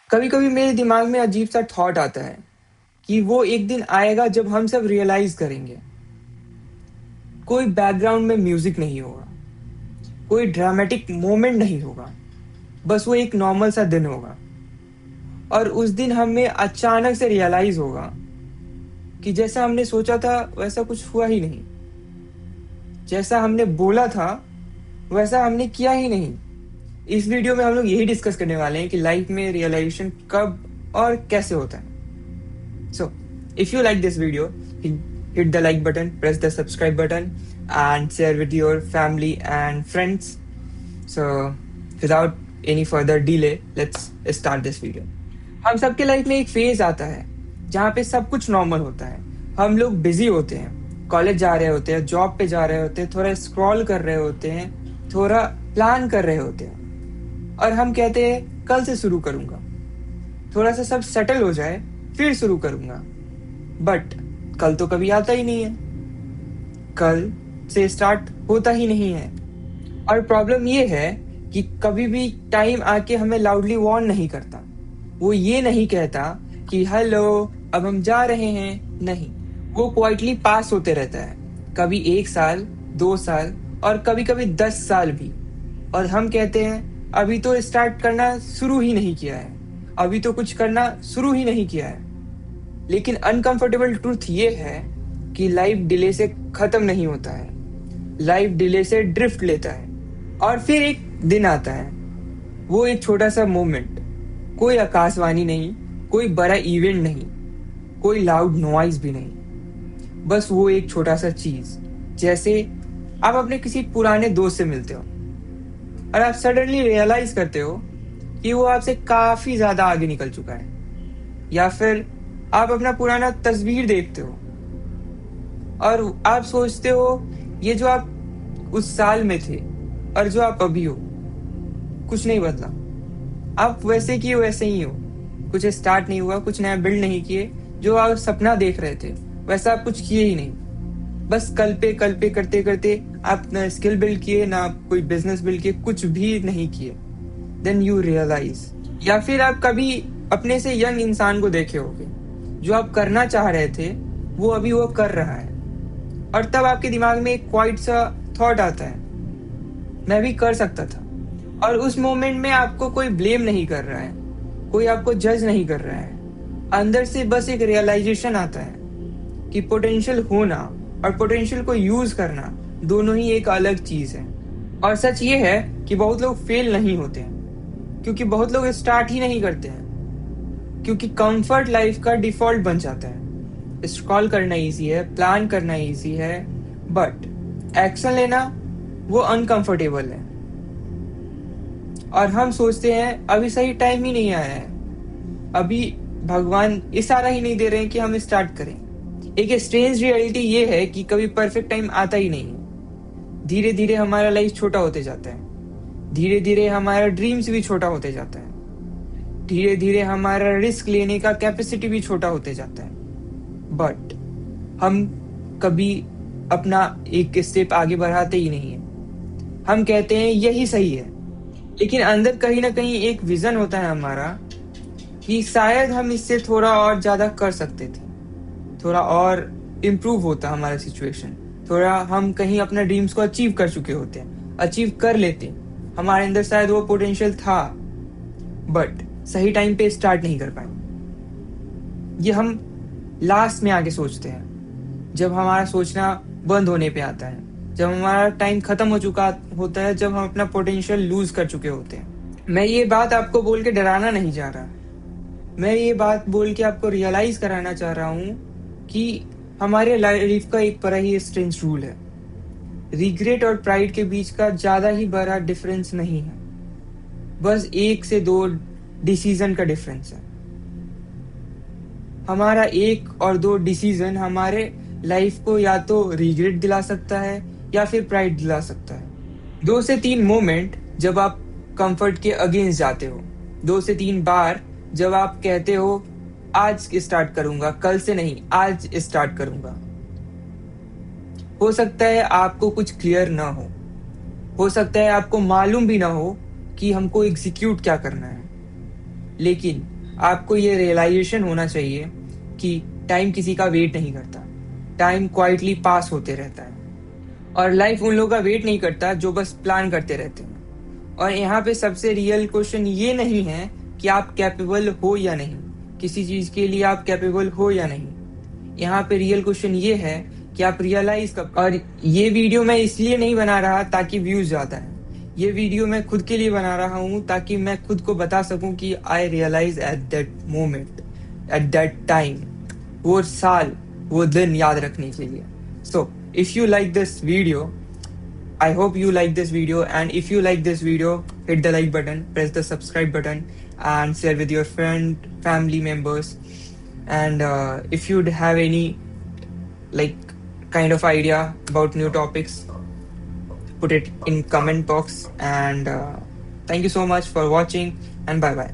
कभी कभी मेरे दिमाग में अजीब सा थॉट आता है कि वो एक दिन आएगा जब हम सब रियलाइज करेंगे। कोई बैकग्राउंड में म्यूजिक नहीं होगा, कोई ड्रामेटिक मोमेंट नहीं होगा, बस वो एक नॉर्मल सा दिन होगा। और उस दिन हमें अचानक से रियलाइज होगा कि जैसा हमने सोचा था वैसा कुछ हुआ ही नहीं, जैसा हमने बोला था वैसा हमने किया ही नहीं। इस वीडियो में हम लोग यही डिस्कस करने वाले हैं कि लाइफ में रियलाइजेशन कब और कैसे होता है। So, if you like this video, hit the like button, press the subscribe button, and share with your family and friends. So, without any further delay, let's start this video. हम सबके life में एक phase आता है जहाँ पे सब कुछ नॉर्मल होता है। हम लोग बिजी होते हैं, कॉलेज जा रहे होते हैं, जॉब पे जा रहे होते हैं, थोड़ा स्क्रॉल कर रहे होते हैं, थोड़ा प्लान कर रहे होते हैं, और हम कहते हैं कल से शुरू करूंगा, थोड़ा सा सब सेटल हो जाए फिर शुरू करूंगा। बट कल तो कभी आता ही नहीं है, कल से स्टार्ट होता ही नहीं है। और प्रॉब्लम ये है कि कभी भी टाइम आके हमें लाउडली वार्न नहीं करता। वो ये नहीं कहता कि हेलो अब हम जा रहे हैं, नहीं, वो क्वाइटली पास होते रहता है। कभी 1 साल, 2 साल और कभी कभी 10 साल भी। और हम कहते हैं अभी तो स्टार्ट करना शुरू ही नहीं किया है, अभी तो कुछ करना शुरू ही नहीं किया है। लेकिन अनकंफर्टेबल ट्रूथ ये है कि लाइफ डिले से खत्म नहीं होता है, लाइफ डिले से ड्रिफ्ट लेता है। और फिर एक दिन आता है, वो एक छोटा सा मोमेंट, कोई आकाशवाणी नहीं, कोई बड़ा इवेंट नहीं, कोई लाउड नॉइज भी नहीं, बस वो एक छोटा सा चीज। जैसे आप अपने किसी पुराने दोस्त से मिलते हो और आप सडनली रियलाइज करते हो कि वो आपसे काफी ज्यादा आगे निकल चुका है। या फिर आप अपना पुराना तस्वीर देखते हो और आप सोचते हो ये जो आप उस साल में थे और जो आप अभी हो, कुछ नहीं बदला, आप वैसे की वैसे ही हो। कुछ स्टार्ट नहीं हुआ, कुछ नया बिल्ड नहीं किए, जो आप सपना देख रहे थे वैसा आप कुछ किए ही नहीं। बस कल पे करते करते आप ना स्किल बिल्ड किए, ना कोई बिजनेस बिल्ड किए, कुछ भी नहीं किए। Then you realize. या फिर आप कभी अपने से यंग इंसान को देखे होंगे, जो आप करना चाह रहे थे वो अभी वो कर रहा है, और तब आपके दिमाग में एक क्वाइट सा थॉट आता है, मैं भी कर सकता था। और उस मोमेंट में आपको कोई ब्लेम नहीं कर रहा है, कोई आपको जज नहीं कर रहा है। अंदर से बस एक रियलाइजेशन आता है कि पोटेंशियल होना और पोटेंशियल को यूज करना दोनों ही एक अलग चीज है। और सच ये है कि बहुत लोग फेल नहीं होते हैं, क्योंकि बहुत लोग स्टार्ट ही नहीं करते हैं, क्योंकि कंफर्ट लाइफ का डिफॉल्ट बन जाता है। स्क्रॉल करना इजी है, प्लान करना इजी है, बट एक्शन लेना वो अनकंफर्टेबल है। और हम सोचते हैं अभी सही टाइम ही नहीं आया है, अभी भगवान इशारा ही नहीं दे रहे हैं कि हम स्टार्ट करें। एक स्ट्रेंज रियलिटी ये है कि कभी परफेक्ट टाइम आता ही नहीं है। धीरे धीरे हमारा लाइफ छोटा होते जाता है, धीरे धीरे हमारा ड्रीम्स भी छोटा होते जाता है, धीरे धीरे हमारा रिस्क लेने का कैपेसिटी भी छोटा होते जाता है। बट हम कभी अपना एक स्टेप आगे बढ़ाते ही नहीं है। हम कहते हैं यही सही है, लेकिन अंदर कहीं ना कहीं एक विजन होता है हमारा कि शायद हम इससे थोड़ा और ज्यादा कर सकते थे, थोड़ा और इम्प्रूव होता हमारा सिचुएशन, थोड़ा हम कहीं अपना ड्रीम्स को अचीव कर चुके होते हैं, अचीव कर लेते। हमारे अंदर शायद वो पोटेंशियल था, बट सही टाइम पे स्टार्ट नहीं कर पाए। ये हम लास्ट में आके सोचते हैं, जब हमारा सोचना बंद होने पे आता है, जब हमारा टाइम खत्म हो चुका होता है, जब हम अपना पोटेंशियल लूज कर चुके होते हैं। मैं ये बात आपको बोल के डराना नहीं चाह रहा, मैं ये बात बोल के आपको रियलाइज कराना चाह रहा हूँ कि हमारे लाइफ का एक बड़ा ही स्ट्रेंज रूल है। रिग्रेट और प्राइड के बीच का ज्यादा ही बड़ा डिफरेंस नहीं है, बस 1 से 2 डिसीजन का डिफरेंस है। हमारा 1 और 2 डिसीजन हमारे लाइफ को या तो रिग्रेट दिला सकता है या फिर प्राइड दिला सकता है। 2 से 3 मोमेंट जब आप कंफर्ट के अगेंस्ट जाते हो, 2 से 3 बार जब आप कहते हो आज स्टार्ट करूंगा, कल से नहीं आज स्टार्ट करूंगा। हो सकता है आपको कुछ क्लियर ना हो सकता है आपको मालूम भी ना हो कि हमको एग्जीक्यूट क्या करना है, लेकिन आपको ये रियलाइजेशन होना चाहिए कि टाइम किसी का वेट नहीं करता, टाइम क्वाइटली पास होते रहता है। और लाइफ उन लोगों का वेट नहीं करता जो बस प्लान करते रहते हैं। और यहाँ पे सबसे रियल क्वेश्चन ये नहीं है कि आप कैपेबल हो या नहीं, किसी चीज के लिए आप कैपेबल हो या नहीं। यहाँ पे रियल क्वेश्चन ये है कि आप रियलाइज कब। और ये वीडियो मैं इसलिए नहीं बना रहा ताकि व्यूज ज्यादा है, ये वीडियो मैं खुद के लिए बना रहा हूँ ताकि मैं खुद को बता सकूं कि I realise at that moment, at that time, वो साल, वो दिन याद रखने के लिए। So if you like this video, I hope you like this video, and if you like this video, hit the like button, press the subscribe button, and share with your friend, family members. And if you'd have any like kind of idea about new topics, put it in comment box. And thank you so much for watching, and bye bye.